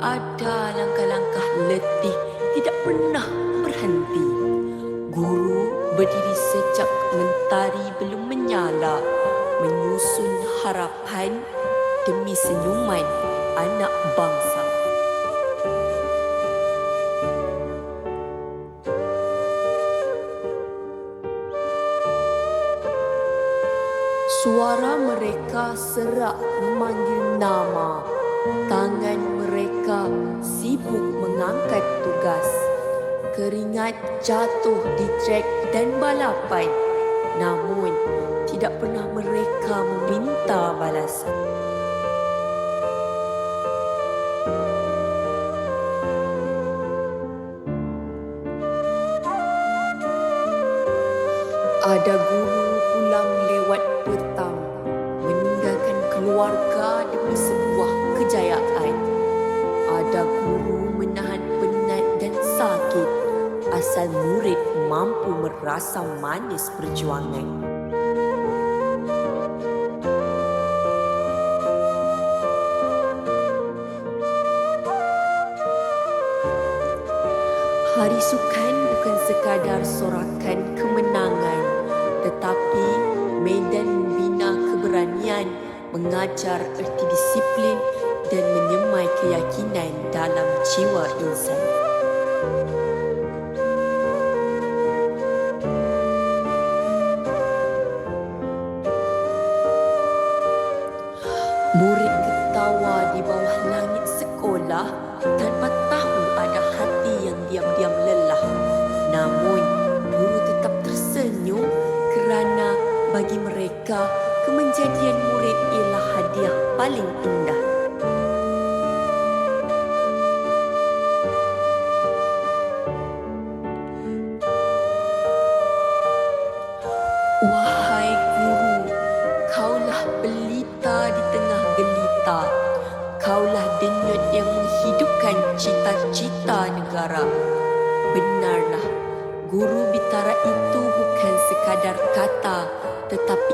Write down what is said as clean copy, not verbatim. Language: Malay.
Ada langkah-langkah letih tidak pernah berhenti. Guru berdiri sejak mentari belum menyala, menyusun harapan demi senyuman anak bangsa. Suara mereka serak memanggil nama. Tangan mereka sibuk mengangkat tugas. Keringat jatuh di trek dan balapan. Namun, tidak pernah mereka meminta balasan. Ada guru pulang lewat petang, meninggalkan keluarga demi sebuah kejayaan. Ada guru menahan penat dan sakit, asal murid mampu merasa manis perjuangan. Hari Sukan bukan sekadar sorakan kemenangan, tetapi medan membina keberanian, mengajar erti disiplin dan menyemai keyakinan dalam jiwa insan. Murid ketawa di bawah langit sekolah tanpa tahu ada hati yang diam-diam lelah. Namun, guru tetap tersenyum kerana bagi mereka, kemenjadian murid ialah hadiah paling indah. Wahai guru, kaulah pelita di tengah gelita. Kaulah denyut yang menghidupkan cita-cita negara. Benarlah, guru bitara itu bukan sekadar kata, tetapi